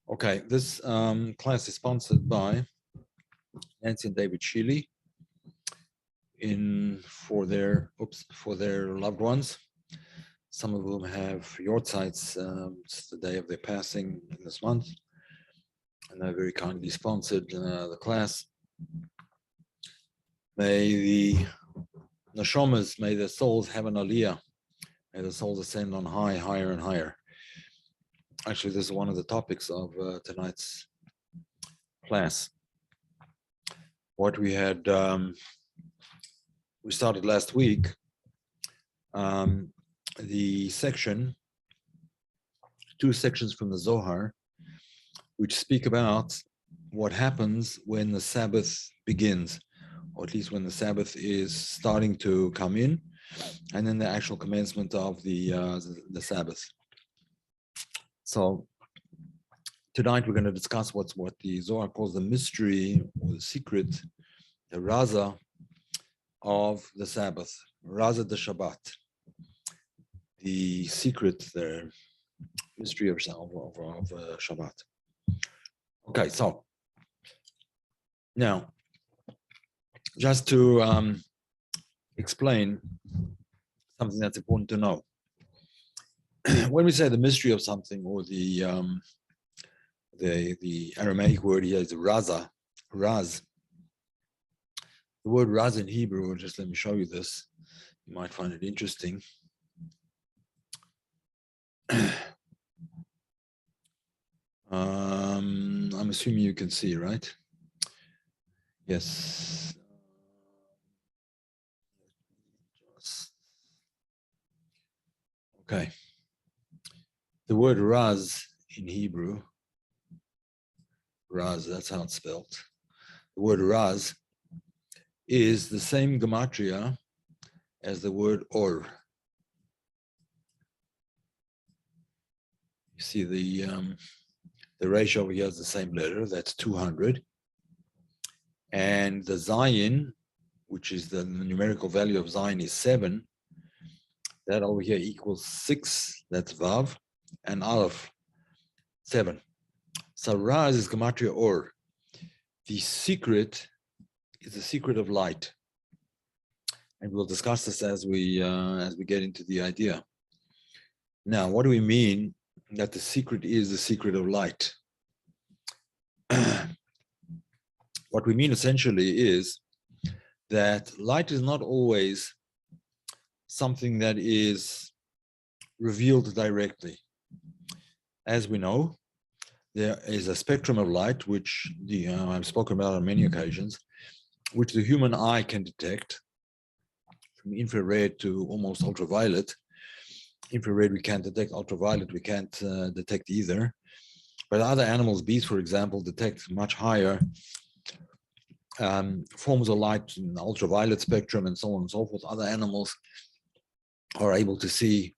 Okay, this class is sponsored by Nancy and David Shealy for their loved ones. Some of them have yard sites. It's the day of their passing this month, and they very kindly sponsored the class. May the neshamas, may their souls have an aliyah. May the souls ascend on high, higher and higher. Actually, this is one of the topics of tonight's class. What we had, we started last week, the section, 2 sections from the Zohar, which speak about what happens when the Sabbath begins, or at least when the Sabbath is starting to come in, and then the actual commencement of the Sabbath. So tonight we're going to discuss what the Zohar calls the mystery or the secret, the raza of the Sabbath, raza de Shabbat, the secret, the mystery of Shabbat. Okay, so now just to explain something that's important to know. When we say the mystery of something, or the Aramaic word here is raza, raz. The word raz in Hebrew, just let me show you this. You might find it interesting. I'm assuming you can see, right? Yes. Okay. The word raz in Hebrew, raz, that's how it's spelled. The word raz is the same gematria as the word or. You see the ratio over here is the same letter, that's 200. And the zayin, which is the numerical value of zayin, is 7. That over here equals 6, that's vav, and aleph, 7. So raz is gematria or. The secret is the secret of light. And we'll discuss this as we get into the idea. Now, what do we mean that the secret is the secret of light? What we mean essentially is that light is not always something that is revealed directly. As we know, there is a spectrum of light, which I've spoken about on many occasions, which the human eye can detect, from infrared to almost ultraviolet. Infrared we can't detect, ultraviolet we can't detect either. But other animals, bees, for example, detect much higher forms of light in the ultraviolet spectrum and so on and so forth. Other animals are able to see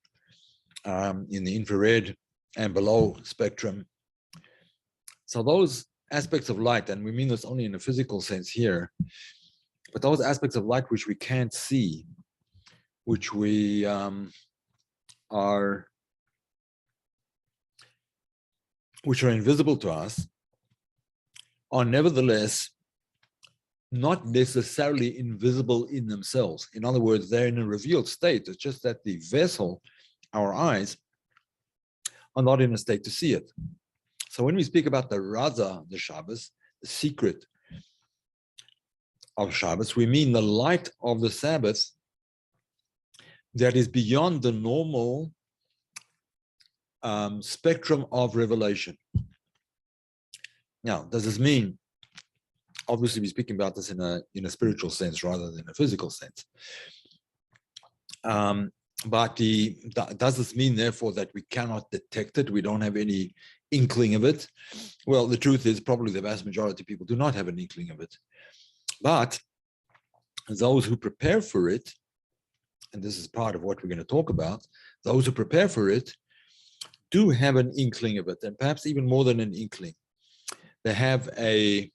in the infrared and below spectrum. So those aspects of light, and we mean this only in a physical sense here, but those aspects of light which we can't see, which we which are invisible to us, are nevertheless not necessarily invisible in themselves. In other words, they're in a revealed state. It's just that the vessel, our eyes, are not in a state to see it. So when we speak about the raza, the Shabbos, the secret of Shabbos, we mean the light of the Sabbath that is beyond the normal spectrum of revelation. Now, does this mean, obviously we're speaking about this in a spiritual sense rather than a physical sense. But does this mean, therefore, that we cannot detect it? We don't have any inkling of it? Well, the truth is probably the vast majority of people do not have an inkling of it. But those who prepare for it, and this is part of what we're going to talk about, those who prepare for it do have an inkling of it, and perhaps even more than an inkling. They have a,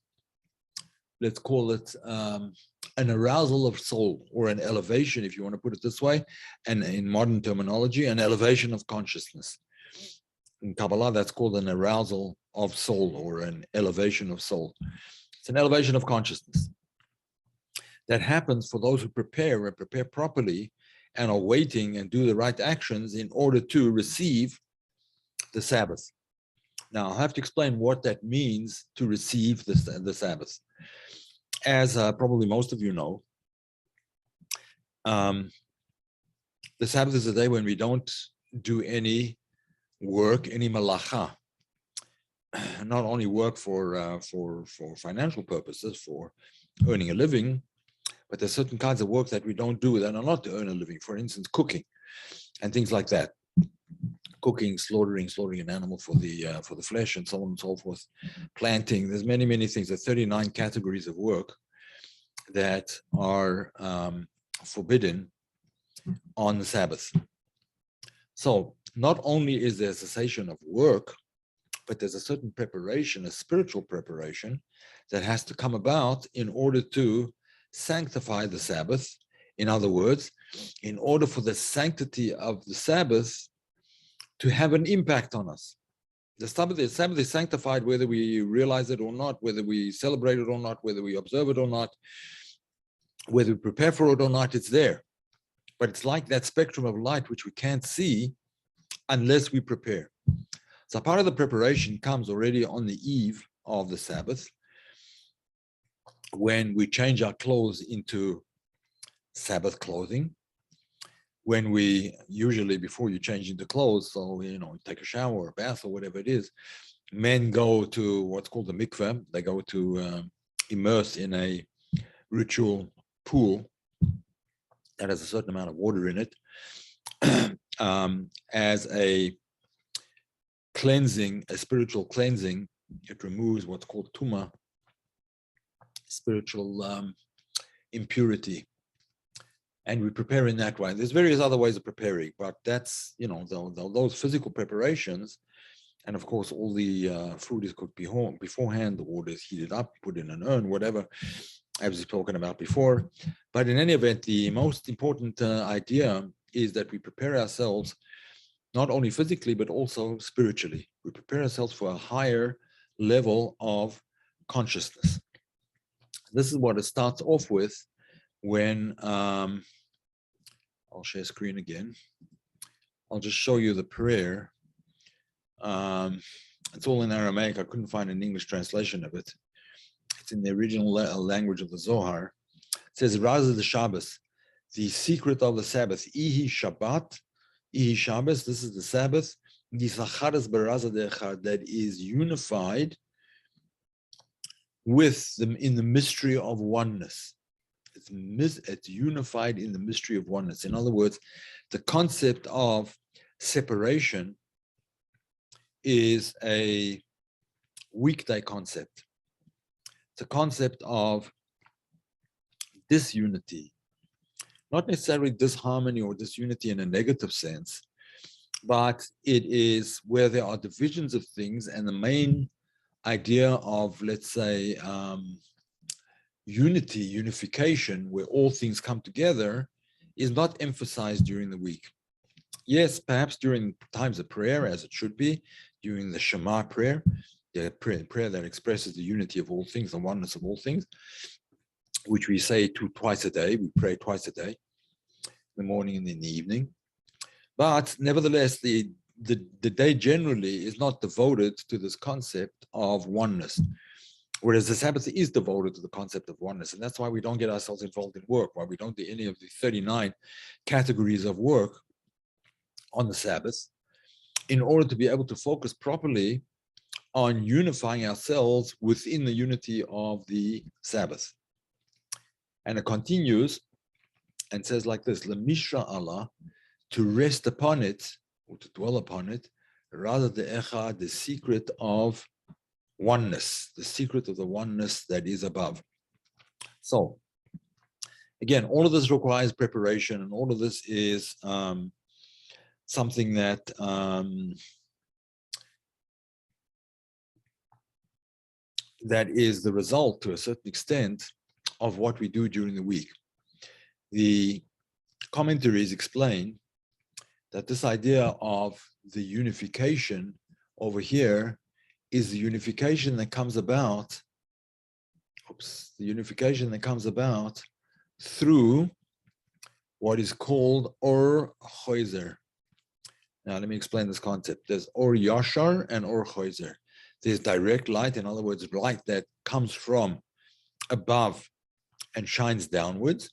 let's call it an arousal of soul, or an elevation, if you want to put it this way, and in modern terminology, an elevation of consciousness. In Kabbalah, that's called an arousal of soul or an elevation of soul. It's an elevation of consciousness that happens for those who prepare and prepare properly and are waiting and do the right actions in order to receive the Sabbath. Now, I'll have to explain what that means to receive the Sabbath. As probably most of you know, the Sabbath is a day when we don't do any work, any malacha. Not only work for financial purposes, for earning a living, but there's certain kinds of work that we don't do that are not to earn a living. For instance, cooking and things like that. Cooking, slaughtering an animal for the flesh, and so on and so forth. Planting. There's many things. There's 39 categories of work that are forbidden on the Sabbath. So not only is there a cessation of work, but there's a certain preparation, a spiritual preparation, that has to come about in order to sanctify the Sabbath. In other words, in order for the sanctity of the Sabbath to have an impact on us. The Sabbath is sanctified whether we realize it or not, whether we celebrate it or not, whether we observe it or not, whether we prepare for it or not, it's there. But it's like that spectrum of light which we can't see unless we prepare. So part of the preparation comes already on the eve of the Sabbath, when we change our clothes into Sabbath clothing, when we usually, before you change into clothes, so, take a shower or a bath or whatever it is, men go to what's called the mikveh. They go to immerse in a ritual pool that has a certain amount of water in it, as a cleansing, a spiritual cleansing. It removes what's called tuma, spiritual impurity. And we prepare in that way. There's various other ways of preparing, but that's, those physical preparations. And of course, all the food is cooked beforehand, the water is heated up, put in an urn, whatever, as we've spoken about before. But in any event, the most important idea is that we prepare ourselves not only physically, but also spiritually. We prepare ourselves for a higher level of consciousness. This is what it starts off with when, I'll share screen again. I'll just show you the prayer. It's all in Aramaic. I couldn't find an English translation of it. It's in the original language of the Zohar. It says, Raza the Shabbos, the secret of the Sabbath, Ihi Shabbat, Ihi Shabbos, this is the Sabbath, that is unified with them in the mystery of oneness. It's unified in the mystery of oneness. In other words, the concept of separation is a weekday concept. It's a concept of disunity, not necessarily disharmony or disunity in a negative sense, but it is where there are divisions of things, and the main idea of, let's say, unification, where all things come together, is not emphasized during the week. Yes, perhaps during times of prayer, as it should be, during the Shema prayer, the prayer that expresses the unity of all things, the oneness of all things, which we say twice a day. We pray twice a day, in the morning and in the evening. But nevertheless, the day generally is not devoted to this concept of oneness, whereas the Sabbath is devoted to the concept of oneness. And that's why we don't get ourselves involved in work, why we don't do any of the 39 categories of work on the Sabbath, in order to be able to focus properly on unifying ourselves within the unity of the Sabbath. And it continues and says like this, Lemishra Allah, to rest upon it, or to dwell upon it, rather the echad, the secret of oneness, the secret of the oneness that is above. So, again, all of this requires preparation, and all of this is something that that is the result, to a certain extent, of what we do during the week. The commentaries explain that this idea of the unification over here is the unification that comes about. The unification that comes about through what is called Or Choizer. Now, let me explain this concept. There's Or Yashar and Or Choizer. There's direct light, in other words, light that comes from above and shines downwards.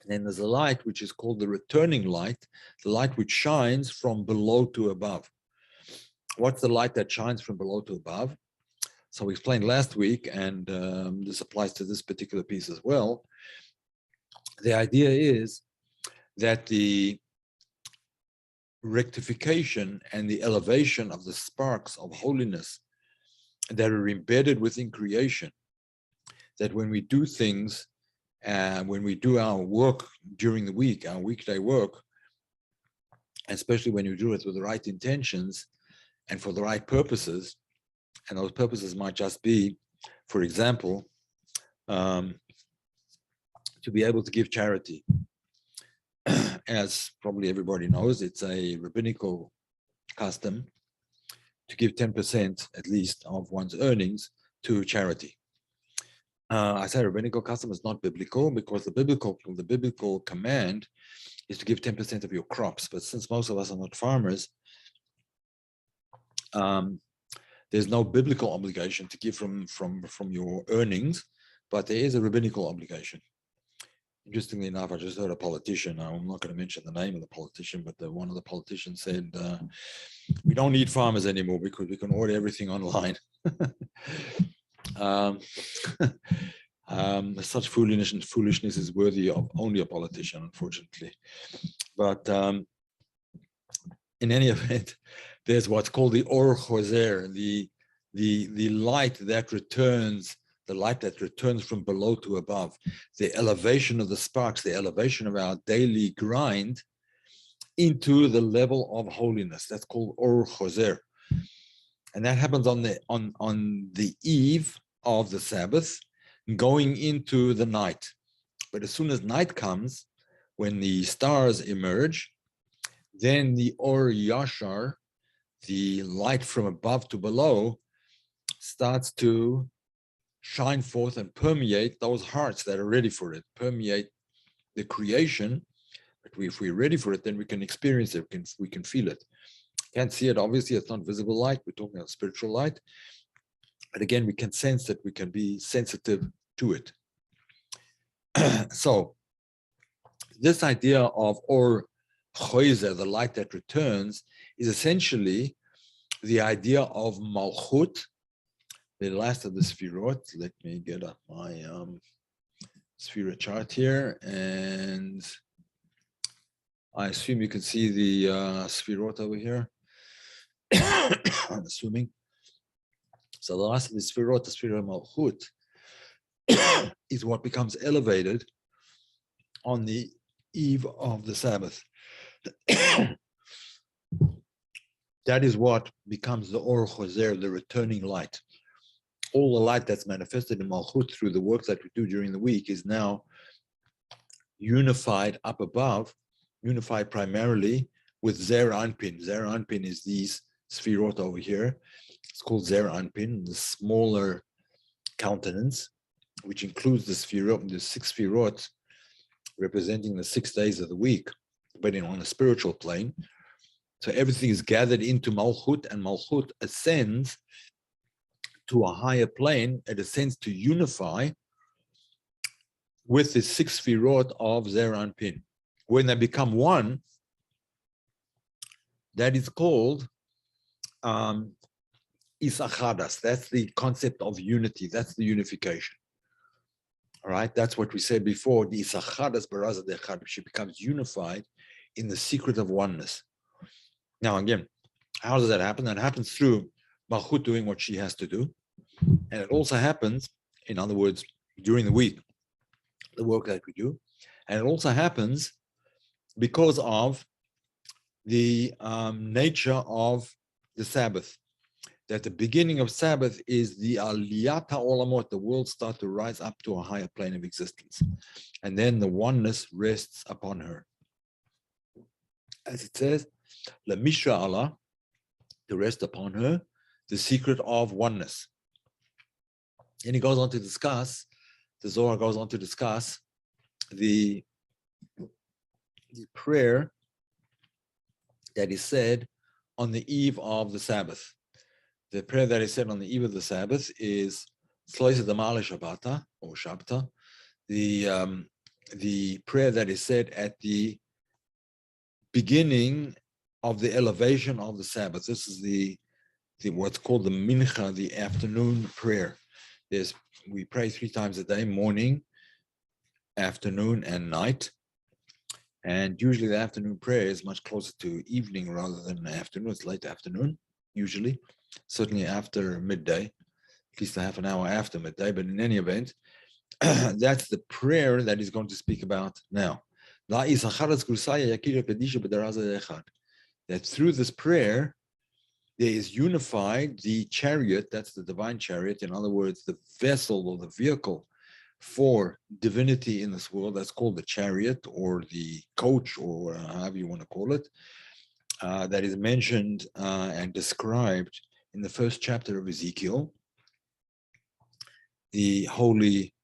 And then there's a light which is called the returning light, the light which shines from below to above. What's the light that shines from below to above? So we explained last week, and this applies to this particular piece as well. The idea is that the rectification and the elevation of the sparks of holiness that are embedded within creation, that when we do things, when we do our work during the week, our weekday work, especially when you do it with the right intentions and for the right purposes, and those purposes might just be, for example, to be able to give charity. As probably everybody knows, it's a rabbinical custom to give 10% at least of one's earnings to charity. I say rabbinical custom is not biblical because the biblical command is to give 10% of your crops. But since most of us are not farmers, there's no biblical obligation to give from your earnings, but there is a rabbinical obligation. Interestingly enough, I just heard a politician, I'm not going to mention the name of the politician, but one of the politicians said, we don't need farmers anymore because we can order everything online. Such foolishness is worthy of only a politician, unfortunately. But in any event, there's what's called the Or Chozer, the light that returns, the light that returns from below to above, the elevation of the sparks, the elevation of our daily grind into the level of holiness. That's called Or Chozer. And that happens on the eve of the Sabbath, going into the night. But as soon as night comes, when the stars emerge, then the Or Yashar, the light from above to below, starts to shine forth and permeate those hearts that are ready for it, permeate the creation. But if we're ready for it, then we can experience it, we can feel it. Can't see it, obviously, it's not visible light, we're talking about spiritual light. But again, we can sense it, we can be sensitive to it. So this idea of Or Choizer, the light that returns, is essentially the idea of Malchut, the last of the Sfirot. Let me get up my Sfirot chart here, and I assume you can see the Sfirot over here. I'm assuming. So the last of the Sfirot, the Sfirot Malchut, is what becomes elevated on the eve of the Sabbath. That is what becomes the Or Chozer, the returning light. All the light that's manifested in Malchut through the work that we do during the week is now unified up above, unified primarily with Zer Anpin. Zer Anpin is these Sfirot over here. It's called Zer Anpin, the smaller countenance, which includes the Sfirot, the 6 Sfirot, representing the 6 days of the week, but on a spiritual plane. So everything is gathered into Malchut, and Malchut ascends to a higher plane. It ascends to unify with the 6 Sfirot of Zer Anpin. When they become one, that is called Isachadas. That's the concept of unity. That's the unification. All right, that's what we said before. The Isachadas Baraza Dechad, she becomes unified in the secret of oneness. Now, again, how does that happen? That happens through Malchut doing what she has to do. And it also happens, in other words, during the week, the work that we do. And it also happens because of the nature of the Sabbath. That the beginning of Sabbath is the Aliyat HaOlamot, the world starts to rise up to a higher plane of existence. And then the oneness rests upon her. As it says, La Mishra Allah, to rest upon her the secret of oneness. And he goes on to discuss, the Zohar goes on to discuss the prayer that is said on the eve of the Sabbath. The prayer that is said on the eve of the Sabbath is Sloisa Damala Shabbata or Shabta. The prayer that is said at the beginning of the elevation of the Sabbath. This is the what's called the mincha, the afternoon prayer. We pray 3 times a day, morning, afternoon, and night. And usually the afternoon prayer is much closer to evening rather than afternoon. It's late afternoon, usually, certainly after midday, at least a half an hour after midday. But in any event, that's the prayer that he's going to speak about now. That through this prayer, there is unified the chariot, that's the divine chariot, in other words, the vessel or the vehicle for divinity in this world, that's called the chariot or the coach or however you want to call it, that is mentioned and described in the first chapter of Ezekiel, the holy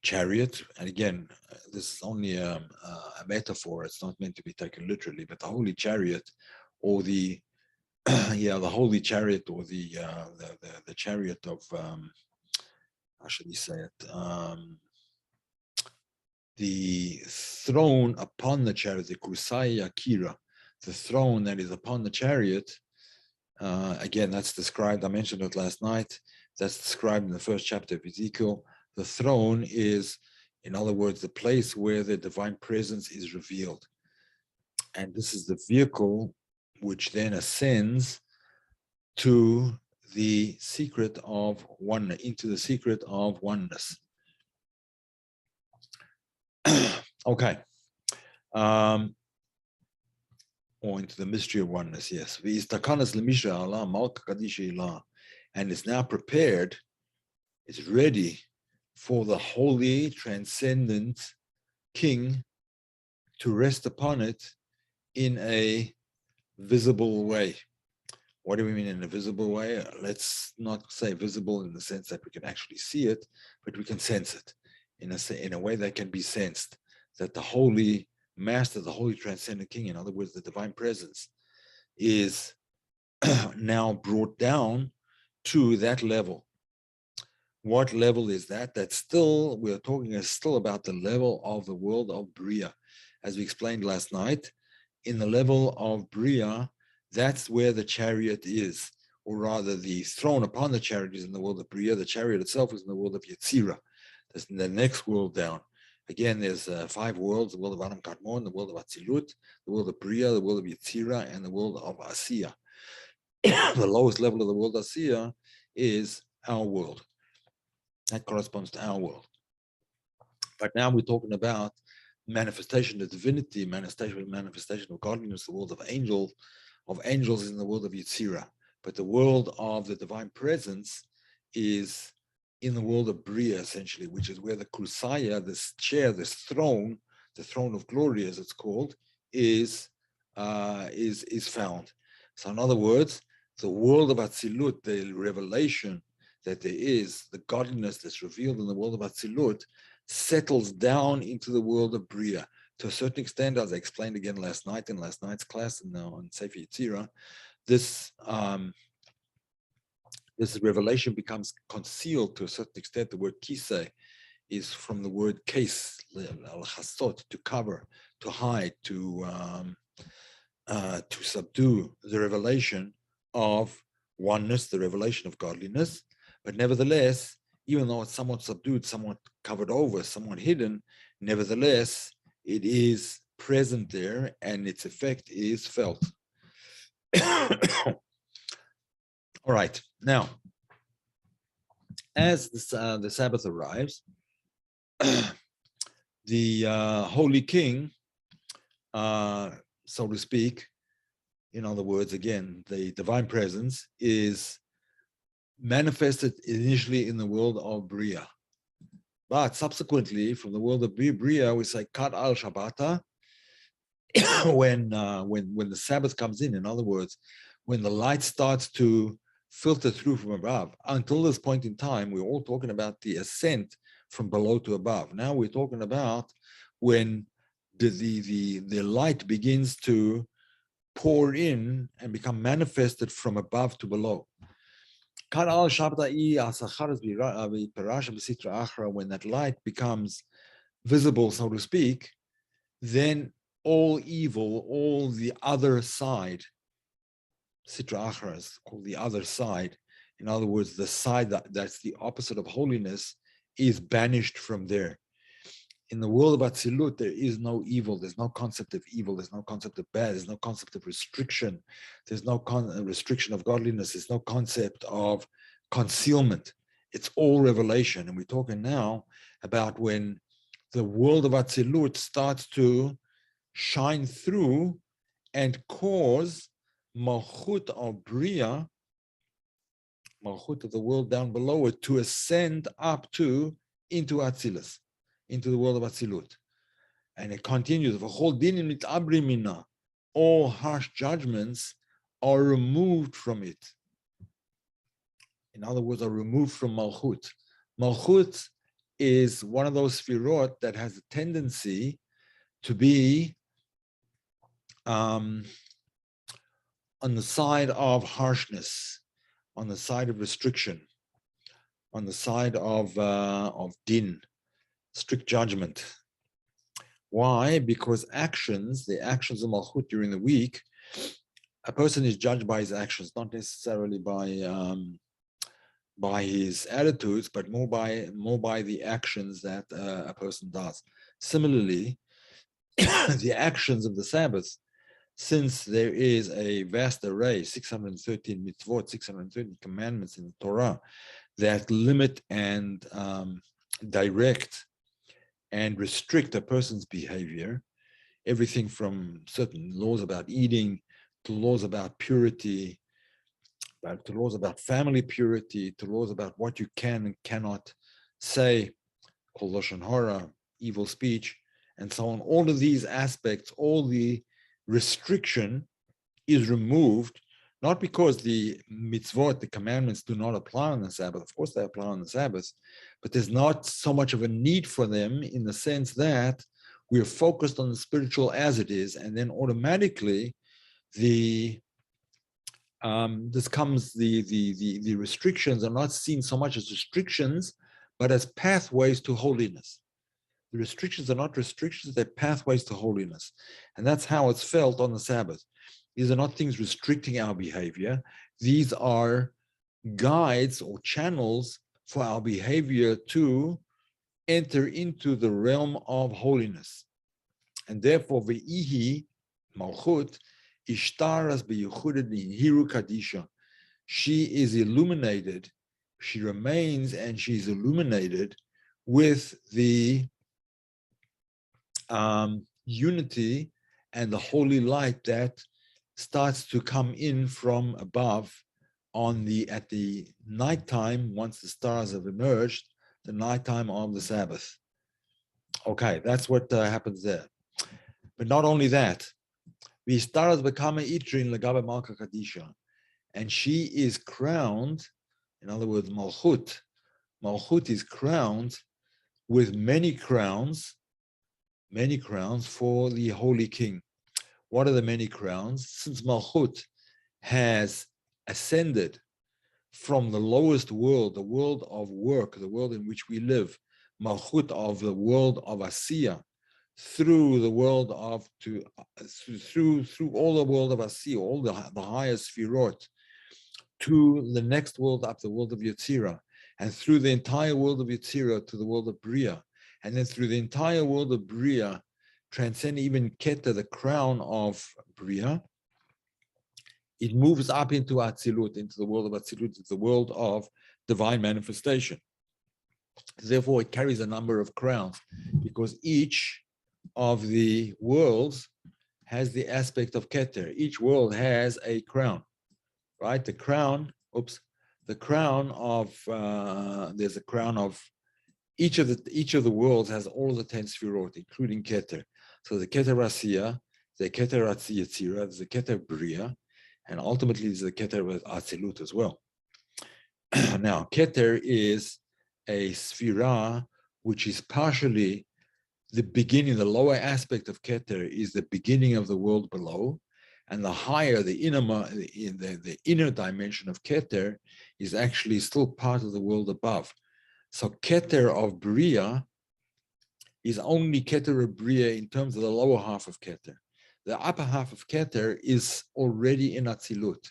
chariot. And again, this is only a metaphor, it's not meant to be taken literally, but the holy chariot or the the holy chariot or the chariot of how should we say it? The throne upon the chariot, the Kusai Akira, the throne that is upon the chariot. Again, that's described, I mentioned it last night, that's described in the first chapter of Ezekiel. The throne is, in other words, the place where the divine presence is revealed. And this is the vehicle which then ascends to the secret of oneness, into the secret of oneness. Okay. Or into the mystery of oneness, yes. And is now prepared, is ready for the holy, transcendent king to rest upon it in a visible way. What do we mean in a visible way? Let's not say visible in the sense that we can actually see it, but we can sense it in a way that can be sensed, that the holy master, the holy transcendent king, in other words, the divine presence, is now brought down to that level. What level is that? That's still, we're talking still about the level of the world of Bria. As we explained last night, in the level of Bria, that's where the chariot is, or rather the throne upon the chariot is in the world of Bria. The chariot itself is in the world of Yetzirah. That's in the next world down. Again, there's 5 worlds, the world of Adam Kadmon, the world of Atzilut, the world of Bria, the world of Yetzirah, and the world of Asiya. The lowest level of the world of Asiya is our world. That corresponds to our world. But now we're talking about manifestation of divinity, manifestation of godliness, the world of angels is in the world of Yetzirah. But the world of the divine presence is in the world of Bria, essentially, which is where the Kusaya, this chair, this throne, the throne of glory, as it's called, is found. So in other words, the world of Atzilut, the revelation that there is, the godliness that's revealed in the world of Atzilut, settles down into the world of Bria. To a certain extent, as I explained again last night in last night's class and now on Sefer Yetzirah, this revelation becomes concealed to a certain extent. The word kisei is from the word case, to cover, to hide, to subdue the revelation of oneness, the revelation of godliness. But nevertheless, even though it's somewhat subdued, somewhat covered over, somewhat hidden, nevertheless, it is present there and its effect is felt. All right, now, as the Sabbath arrives, the Holy King, so to speak, in other words, again, the divine presence is manifested initially in the world of Bria. But subsequently, from the world of Bria, we say, Kad al Shabbata, when the Sabbath comes in other words, when the light starts to filter through from above. Until this point in time, we're all talking about the ascent from below to above. Now we're talking about when the light begins to pour in and become manifested from above to below. When that light becomes visible, so to speak, then all evil, all the other side, Sitra Achra is called the other side. In other words, the side that's the opposite of holiness is banished from there. In the world of Atzilut, there is no evil. There's no concept of evil. There's no concept of bad. There's no concept of restriction. There's no restriction of godliness. There's no concept of concealment. It's all revelation. And we're talking now about when the world of Atzilut starts to shine through and cause Malchut of Bria, Malchut of the world down below it, to ascend up to into Atzilus, into the world of Atzilut. And it continues, all harsh judgments are removed from it. In other words, are removed from Malchut. Malchut is one of those sfirot that has a tendency to be on the side of harshness, on the side of restriction, on the side of din, strict judgment. Why? Because actions, the actions of Malchut during the week, a person is judged by his actions, not necessarily by his attitudes, but more by the actions that a person does. Similarly, the actions of the Sabbath, since there is a vast array, 613 mitzvot, 613 commandments in the Torah that limit and direct and restrict a person's behavior, everything from certain laws about eating to laws about purity, to laws about family purity, to laws about what you can and cannot say, called Lashon Hara, evil speech, and so on. All of these aspects, all the restriction is removed, not because the mitzvot, the commandments, do not apply on the Sabbath. Of course, they apply on the Sabbath, but there's not so much of a need for them in the sense that we're focused on the spiritual as it is, and then automatically the restrictions are not seen so much as restrictions, but as pathways to holiness. The restrictions are not restrictions, they're pathways to holiness. And that's how it's felt on the Sabbath. These are not things restricting our behavior. These are guides or channels for our behavior to enter into the realm of holiness. And therefore, Ve'ihi, Malchut, Ishtaras beyuchuded hiru kadisha. She is illuminated, she remains and she's illuminated with the unity and the holy light that starts to come in from above at the nighttime, once the stars have emerged, the nighttime of the Sabbath. Okay, that's what happens there. But not only that, the stars become itrin legabe malka kadisha, and she is crowned. In other words, Malchut is crowned with many crowns for the holy king. What are the many crowns? Since Malchut has ascended from the lowest world, the world of work, the world in which we live, Malchut of the world of Asiya, through the world of through all the world of Asiya, all the highest Sfirot, to the next world up, the world of Yetzirah, and through the entire world of Yetzirah to the world of Bria, and then through the entire world of Bria, transcend even Keter, the crown of Bria, it moves up into Atzilut, into the world of Atzilut, into the world of divine manifestation. Therefore, it carries a number of crowns, because each of the worlds has the aspect of Keter. Each world has a crown, right? The crown of, there's a crown of, each of the worlds has all the 10 Sfirot, including Keter. So the Keter Asiya the Keter Yetzira, the Keter Bria, and ultimately the Keter with Atzilut as well. Now, Keter is a Sphira which is partially the beginning, the lower aspect of Keter is the beginning of the world below, and the higher, the inner dimension of Keter is actually still part of the world above. So Keter of Bria is only Keter of Bria in terms of the lower half of Keter. The upper half of Keter is already in Atzilut.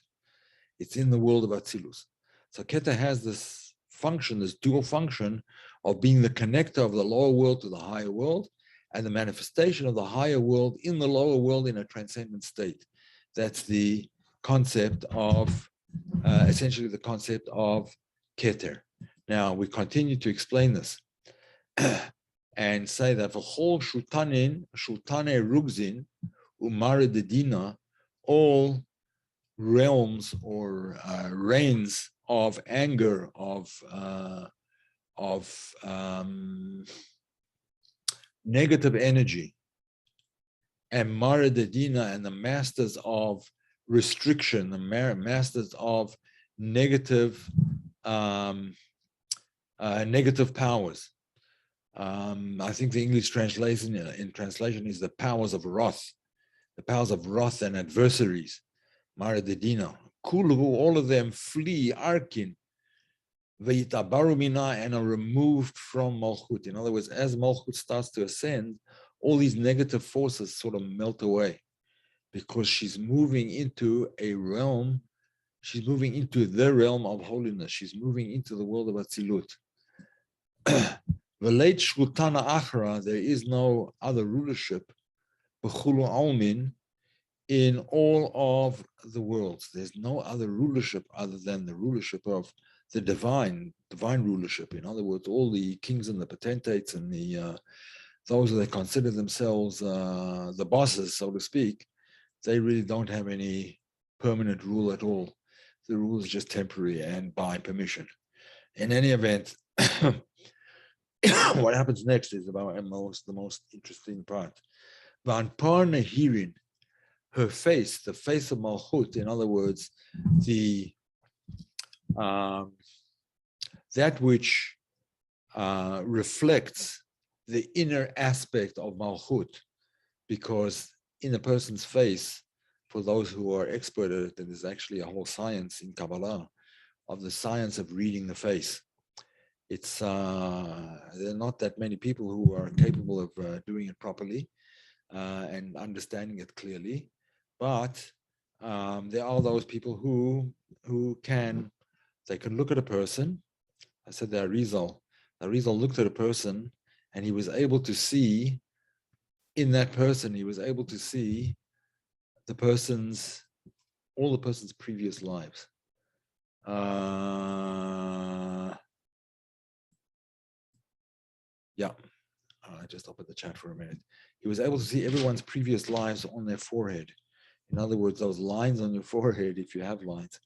It's in the world of Atzilus. So Keter has this function, this dual function of being the connector of the lower world to the higher world, and the manifestation of the higher world in the lower world in a transcendent state. That's the concept of, essentially the concept of Keter. Now, we continue to explain this and say that v'chol shultane rugzin umare dedina, all realms or reigns of anger, of negative energy, and Mara Dedina, and the masters of restriction, the masters of negative negative powers. I think the English translation is the powers of wrath, and adversaries. Mara Dedina, Kulu, all of them flee Arkin, Vayitabarumina, and are removed from Malchut. In other words, as Malchut starts to ascend, all these negative forces sort of melt away, because she's moving into a realm, she's moving into the realm of holiness, she's moving into the world of Atzilut. V'leit Shultana Achra, there is no other rulership, B'chulu Almin, in all of the worlds. There's no other rulership other than the rulership of the divine rulership. In other words, all the kings and the potentates and the those that consider themselves the bosses, so to speak, they really don't have any permanent rule at all. The rule is just temporary and by permission. In any event, what happens next is about the most interesting part. Van Parna Hirin, her face, the face of Malchut, in other words, the that which reflects the inner aspect of Malchut, because in a person's face, for those who are expert at it, and there's actually a whole science in Kabbalah of the science of reading the face. It's there are not that many people who are capable of doing it properly and understanding it clearly, but there are those people who can look at a person. I said that Arizal looked at a person, and he was able to see in that person, he was able to see all the person's previous lives. Yeah, I just opened the chat for a minute. He was able to see everyone's previous lives on their forehead. In other words, those lines on your forehead, if you have lines,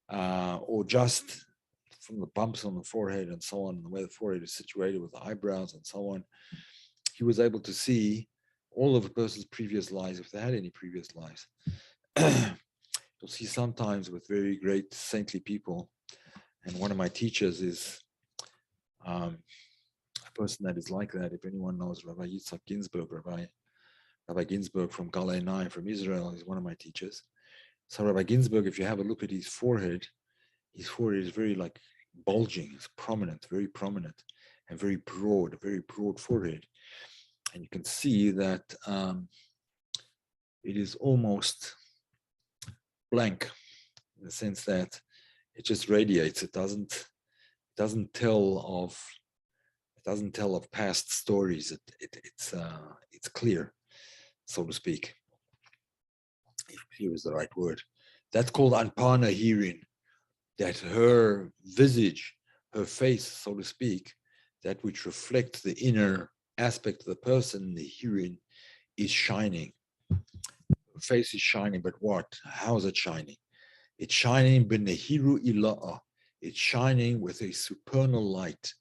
or just from the bumps on the forehead and so on, the way the forehead is situated with the eyebrows and so on, he was able to see all of a person's previous lives, if they had any previous lives. You'll see sometimes with very great saintly people, and one of my teachers is a person that is like that. If anyone knows Rabbi Yitzhak Ginsburg, Rabbi Ginsburg from Galei 9 from Israel, is one of my teachers. So Rabbi Ginsburg, if you have a look at his forehead is very like bulging, it's prominent, very prominent, and very broad, a very broad forehead. And you can see that it is almost blank in the sense that it just radiates. It doesn't tell of past stories. It's clear, so to speak. If clear is the right word. That's called Anpana Hirin, that her visage, her face, so to speak, that which reflects the inner aspect of the person, the Hirin, is shining. Her face is shining, but what? How is it shining? It's shining b'nehiru ila'a. It's shining with a supernal light.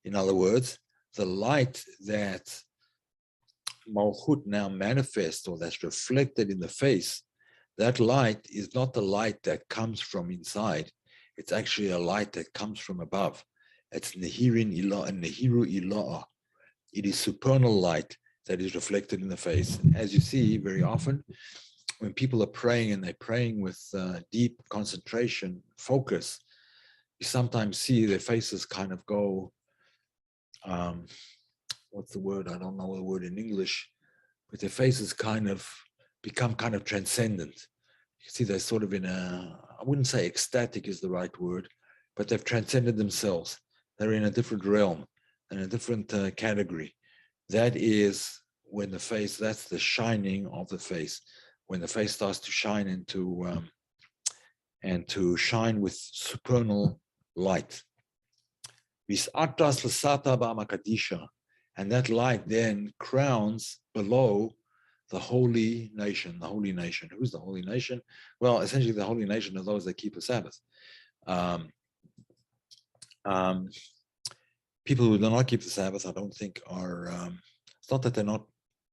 In other words, the light that Malchut now manifests, or that's reflected in the face, that light is not the light that comes from inside. It's actually a light that comes from above. It's Nehirin Ilah and Nehiru Ilah. It is supernal light that is reflected in the face. As you see, very often, when people are praying and they're praying with deep concentration, focus, you sometimes see their faces kind of go, what's the word? I don't know the word in English, but their faces kind of become kind of transcendent. You see, they're sort of in a, I wouldn't say ecstatic is the right word, but they've transcended themselves. They're in a different realm, in a different category. That is when the face, that's the shining of the face. When the face starts to shine and to shine with supernal light. And that light then crowns below the holy nation. The holy nation. Who's the holy nation? Well, essentially the holy nation are those that keep the Sabbath. People who do not keep the Sabbath, I don't think are, it's not that they're not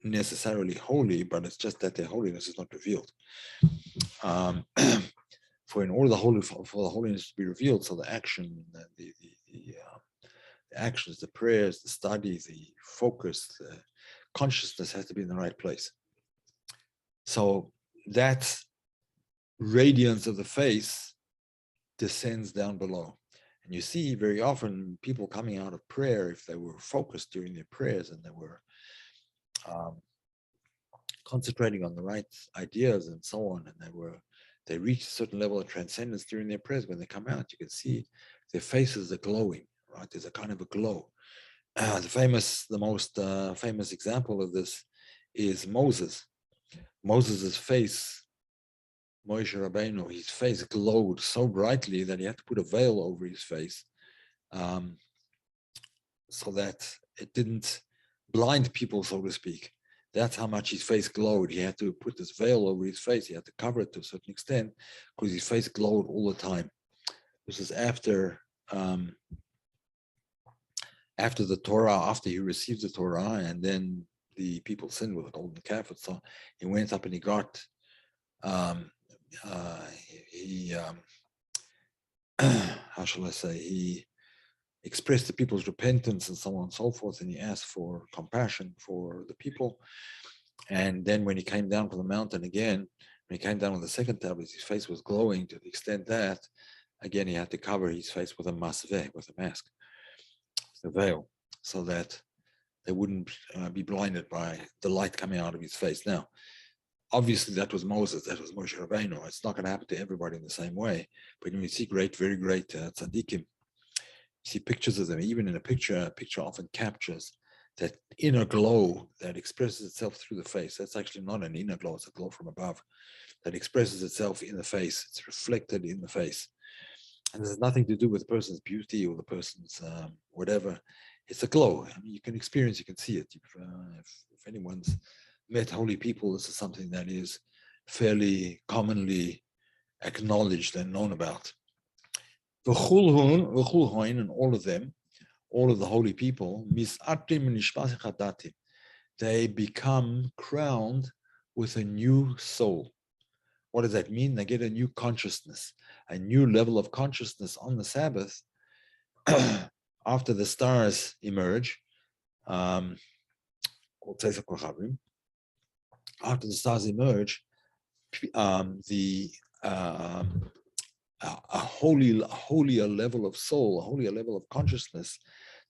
necessarily holy, but it's just that their holiness is not revealed. For in order for the holiness to be revealed, so the action, the actions, the prayers, the study, the focus, the consciousness has to be in the right place. So that radiance of the face descends down below. And you see very often people coming out of prayer, if they were focused during their prayers and they were concentrating on the right ideas and so on, and they reach a certain level of transcendence during their prayers, when they come out, you can see their faces are glowing, right? There's a kind of a glow. The most famous example of this is Moses. Moses's face, Moshe Rabbeinu, his face glowed so brightly that he had to put a veil over his face so that it didn't blind people, so to speak. That's how much his face glowed. He had to put this veil over his face. He had to cover it to a certain extent because his face glowed all the time. This is after the Torah, after he received the Torah, and then the people sinned with the golden calf. So he went up and he got, how shall I say, he expressed the people's repentance and so on and so forth, and he asked for compassion for the people. And then when he came down from the mountain again, when he came down on the second tablet, his face was glowing to the extent that, again, he had to cover his face with a masveh, with a mask, a veil, so that they wouldn't be blinded by the light coming out of his face. Now, obviously, that was Moses, that was Moshe Rabbeinu. It's not going to happen to everybody in the same way. But when you see great, very great tzaddikim, you see pictures of them. Even in a picture often captures that inner glow that expresses itself through the face. That's actually not an inner glow, it's a glow from above that expresses itself in the face. It's reflected in the face. And there's nothing to do with the person's beauty or the person's whatever. It's a glow. I mean, you can experience, you can see it. If anyone's met holy people, this is something that is fairly commonly acknowledged and known about. And all of them, all of the holy people, they become crowned with a new soul. What does that mean? They get a new consciousness, a new level of consciousness on the Sabbath. After the stars emerge, after the stars emerge, a holier level of soul, a holier level of consciousness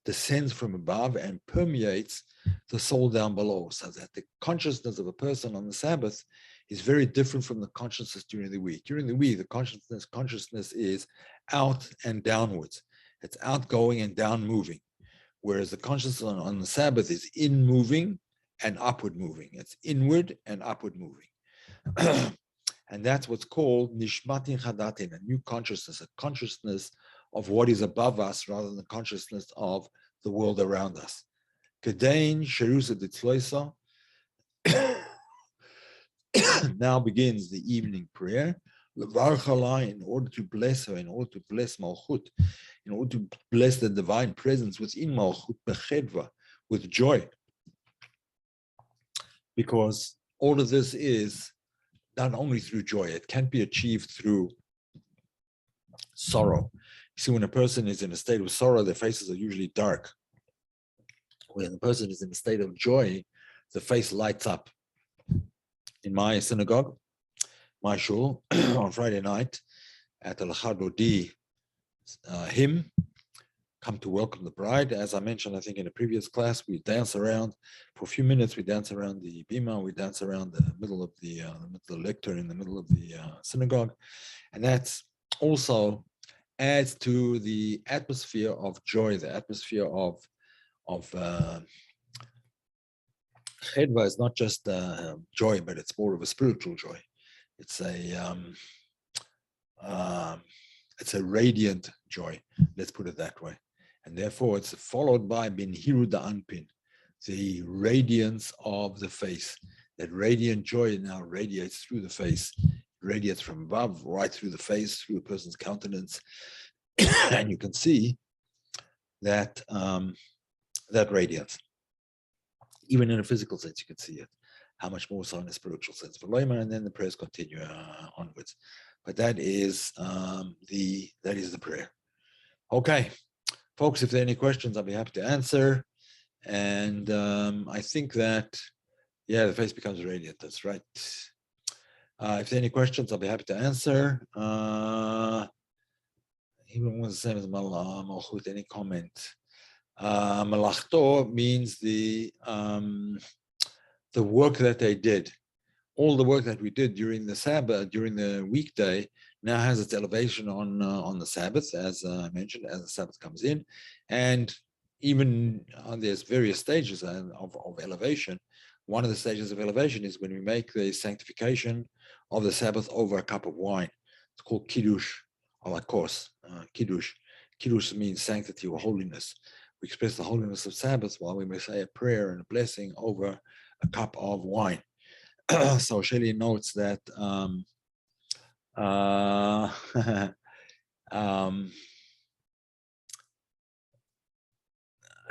descends from above and permeates the soul down below, so that the consciousness of a person on the Sabbath is very different from the consciousness during the week. During the week, the consciousness is out and downwards. It's outgoing and down moving, whereas the consciousness on the Sabbath is in moving and upward moving. It's inward and upward moving. And that's what's called nishmatin chadatin, a new consciousness, a consciousness of what is above us rather than the consciousness of the world around us. Kedain sherusa ditzloisa. Now begins the evening prayer. In order to bless her, in order to bless Malchut, in order to bless the divine presence within Malchut, bechedva, with joy. because all of this is done only through joy. It can't be achieved through sorrow. You see, when a person is in a state of sorrow, their faces are usually dark. When the person is in a state of joy, the face lights up. In my synagogue, my shul, on Friday night at the Lachadodi hymn, Come to Welcome the Bride. As I mentioned, I think in a previous class, we dance around for a few minutes. We dance around the bima. We dance around the middle of the lectern in the middle of the synagogue, and that's also adds to the atmosphere of joy, the atmosphere of chedva is not just joy, but it's more of a spiritual joy. It's a radiant joy. Let's put it that way. And therefore, it's followed by binhiru da anpin, the radiance of the face. That radiant joy now radiates through the face, radiates from above right through the face, through a person's countenance, and you can see that that radiance. Even in a physical sense, you can see it. How much more so in a spiritual sense? And then the prayers continue onwards. But that is the prayer. Okay. Folks, if there are any questions, I'll be happy to answer. And I think that, yeah, the face becomes radiant. That's right. If there are any questions, I'll be happy to answer. Even was the same as Malchut, any comment? Malachto means the work that they did. All the work that we did during the Sabbath, during the weekday, now has its elevation on the Sabbath, as I mentioned, as the Sabbath comes in. And even there's various stages of elevation. One of the stages of elevation is when we make the sanctification of the Sabbath over a cup of wine. It's called Kiddush, of course, Kiddush. Kiddush means sanctity or holiness. We express the holiness of Sabbath while we may say a prayer and a blessing over a cup of wine. So Shelley notes that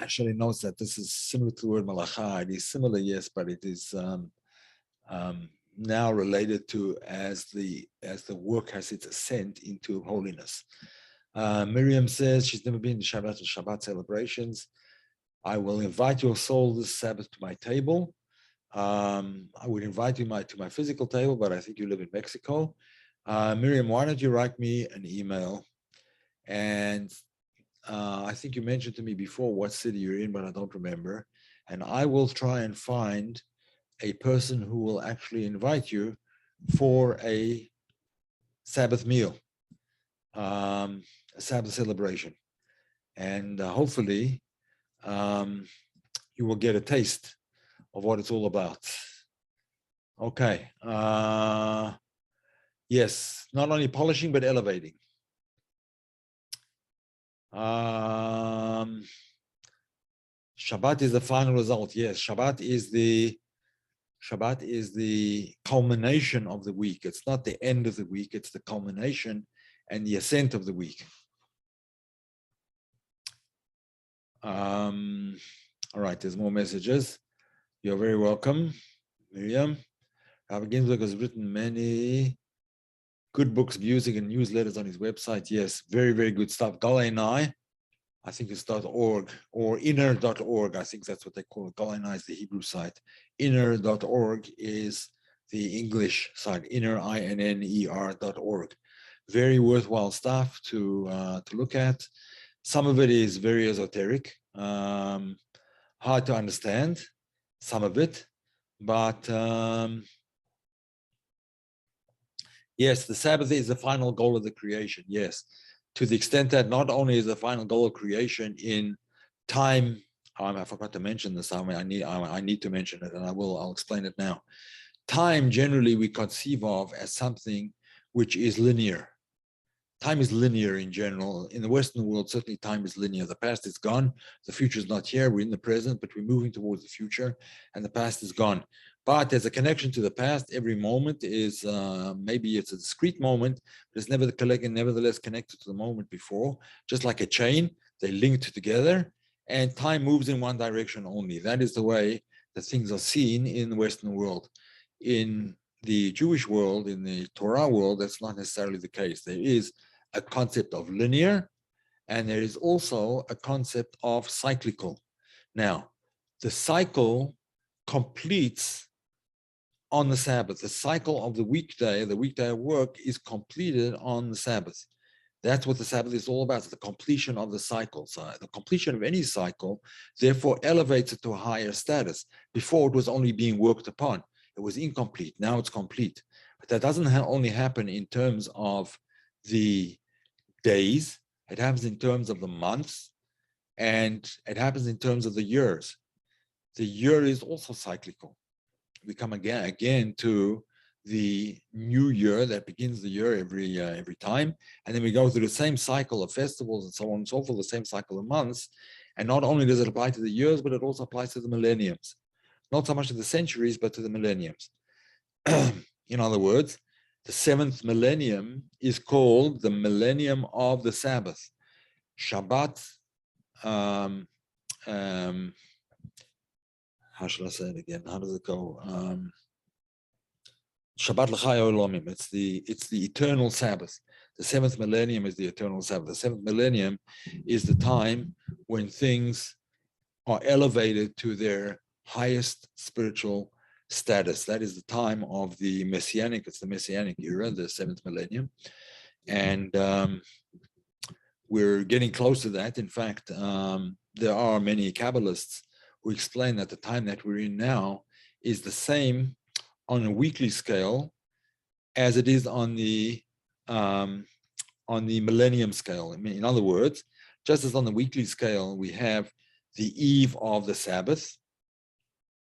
Shelley notes that this is similar to the word malacha. It is similar, yes, but it is now related to as the work has its ascent into holiness. Miriam says she's never been to Shabbat and Shabbat celebrations. I will invite your soul this Sabbath to my table. I would invite you to my physical table, but I think you live in Mexico. Miriam, why don't you write me an email? And I think you mentioned to me before what city you're in, but I don't remember. And I will try and find a person who will actually invite you for a Sabbath meal, a Sabbath celebration. And hopefully you will get a taste of what it's all about. Okay. Yes, not only polishing, but elevating. Shabbat is the final result. Yes, Shabbat is the culmination of the week. It's not the end of the week. It's the culmination and the ascent of the week. All right, there's more messages. You're very welcome, Miriam. Rabbi Ginsburg has written many good books, music, and newsletters on his website. Yes, very, very good stuff. Galenai, I think it's .org or inner.org. I think that's what they call it. Galenai is the Hebrew site. Inner.org is the English site. Inner, INNER.org. Very worthwhile stuff to look at. Some of it is very esoteric, hard to understand, some of it, but yes, the Sabbath is the final goal of the creation, yes, to the extent that not only is the final goal of creation in time, I forgot to mention this, I need to mention it, and I'll explain it now. Time, generally, we conceive of as something which is linear. Time is linear in general. In the Western world, certainly time is linear. The past is gone. The future is not here. We're in the present, but we're moving towards the future, and the past is gone. But there's a connection to the past. Every moment is, maybe it's a discrete moment, but it's nevertheless connected to the moment before. Just like a chain, they linked together, and time moves in one direction only. That is the way that things are seen in the Western world. In the Jewish world, in the Torah world, that's not necessarily the case. There is a concept of linear, and there is also a concept of cyclical. Now, the cycle completes on the Sabbath. The cycle of the weekday of work, is completed on the Sabbath. That's what the Sabbath is all about, the completion of the cycle. So the completion of any cycle, therefore, elevates it to a higher status. Before, it was only being worked upon. It was incomplete. Now it's complete. But that doesn't only happen in terms of the days. It happens in terms of the months, and it happens in terms of the years. The year is also cyclical. We come again to the new year that begins the year every time, and then we go through the same cycle of festivals and so on and so forth, the same cycle of months. And not only does it apply to the years, but it also applies to the millenniums. Not so much to the centuries, but to the millenniums. In other words, the 7th millennium is called the millennium of the Sabbath. Shabbat, how should I say it again? How does it go? Shabbat l'chai olamim. It's the eternal Sabbath. The 7th millennium is the eternal Sabbath. The 7th millennium is the time when things are elevated to their highest spiritual status. That is the time of the Messianic. It's the Messianic era, the 7th millennium, and we're getting close to that. In fact, there are many Kabbalists who explain that the time that we're in now is the same on a weekly scale as it is on the millennium scale. I mean, in other words, just as on the weekly scale we have the eve of the Sabbath,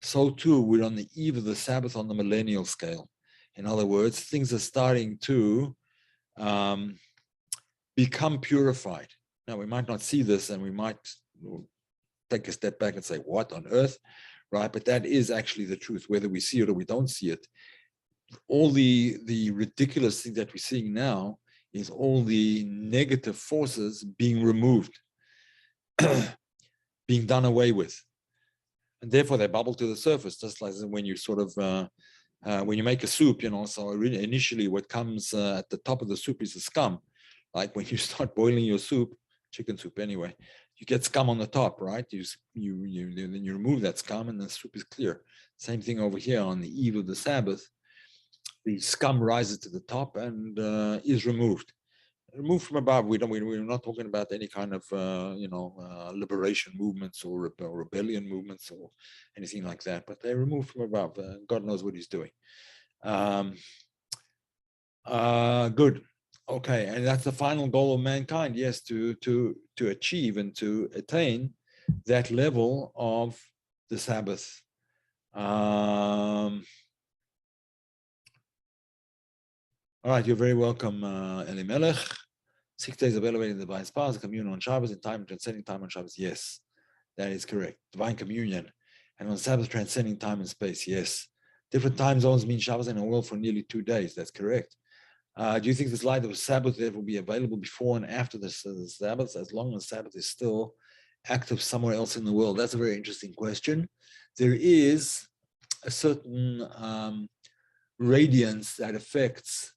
so too we're on the eve of the Sabbath on the millennial scale. In other words, things are starting to become purified. Now, we might not see this, and we might take a step back and say, what on earth? Right? But that is actually the truth, whether we see it or we don't see it. All the ridiculous things that we're seeing now is all the negative forces being removed, being done away with. And therefore they bubble to the surface, just like when you sort of, when you make a soup, so initially what comes at the top of the soup is the scum. Like when you start boiling your soup, chicken soup anyway, you get scum on the top, right? Then you remove that scum and the soup is clear. Same thing over here on the eve of the Sabbath. The scum rises to the top and is removed. Removed from above. We're not talking about any kind of liberation movements or rebellion movements or anything like that. But they're removed from above. God knows what He's doing. Good. Okay, and that's the final goal of mankind. Yes, to achieve and to attain that level of the Sabbath. All right, you're very welcome, Elimelech. 6 days of elevating the divine spouse, communion on Shabbos, in time transcending time on Shabbos. Yes, that is correct. Divine communion, and on Sabbath transcending time and space. Yes, different time zones mean Shabbos in a world for nearly 2 days. That's correct. Do you think this light of Sabbath there will be available before and after the Sabbath, as long as Sabbath is still active somewhere else in the world? That's a very interesting question. There is a certain radiance that affects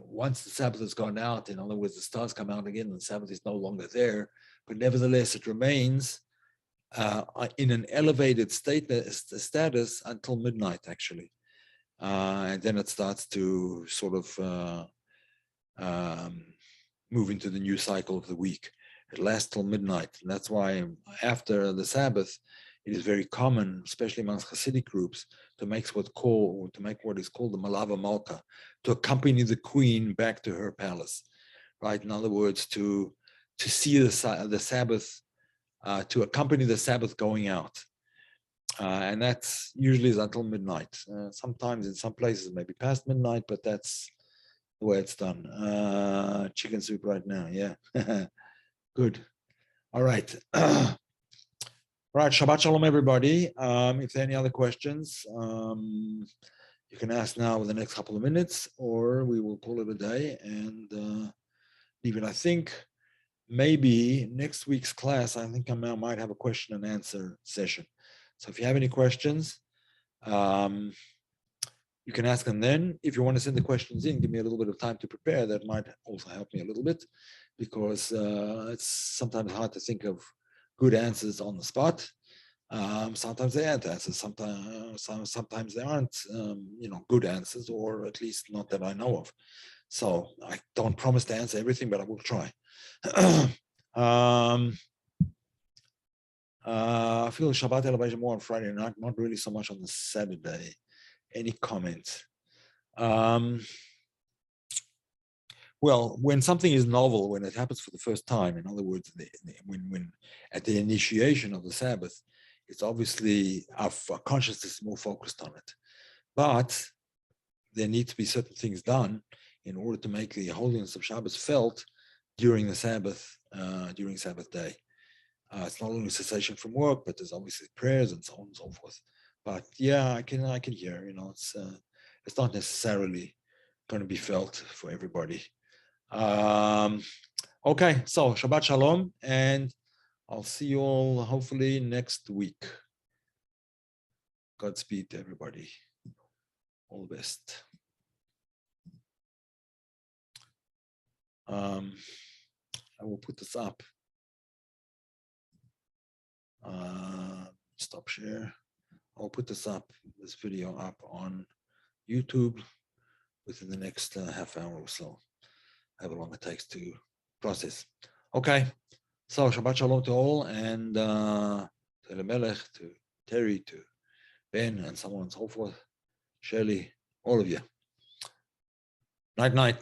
once the Sabbath has gone out. In other words, the stars come out again and the Sabbath is no longer there, but nevertheless it remains in an elevated status until midnight, actually. And then it starts to sort of move into the new cycle of the week. It lasts till midnight. And that's why after the Sabbath, it is very common, especially amongst Hasidic groups, to make what is called the Malava Malka, to accompany the queen back to her palace, right? In other words, to see the Sabbath, to accompany the Sabbath going out. And that's usually is until midnight. Sometimes in some places maybe past midnight, but that's the way it's done. Chicken soup right now, yeah. Good. All right. All right, Shabbat Shalom, everybody. If there are any other questions, you can ask now in the next couple of minutes, or we will call it a day and leave it. I think maybe next week's class, I think I might have a question and answer session. So if you have any questions, you can ask them then. If you want to send the questions in, give me a little bit of time to prepare. That might also help me a little bit, because it's sometimes hard to think of good answers on the spot. Sometimes they aren't answers. Sometimes they aren't, good answers, or at least not that I know of. So I don't promise to answer everything, but I will try. I feel Shabbat elevation more on Friday night, not really so much on the Saturday. Any comments? Well, when something is novel, when it happens for the first time, in other words, when at the initiation of the Sabbath, it's obviously our consciousness is more focused on it. But there need to be certain things done in order to make the holiness of Shabbos felt during the Sabbath, during Sabbath day. It's not only cessation from work, but there's obviously prayers and so on and so forth. But yeah, I can hear, it's not necessarily going to be felt for everybody. Okay, so Shabbat Shalom, and I'll see you all hopefully next week. Godspeed to everybody. All the best. I will put this up. Stop share. I'll put this video up on YouTube within the next half hour or so. However long it takes to process. Okay, so Shabbat Shalom to all, and to Elimelech, to Terry, to Ben, and so on and so forth. Shirley, all of you. Night, night.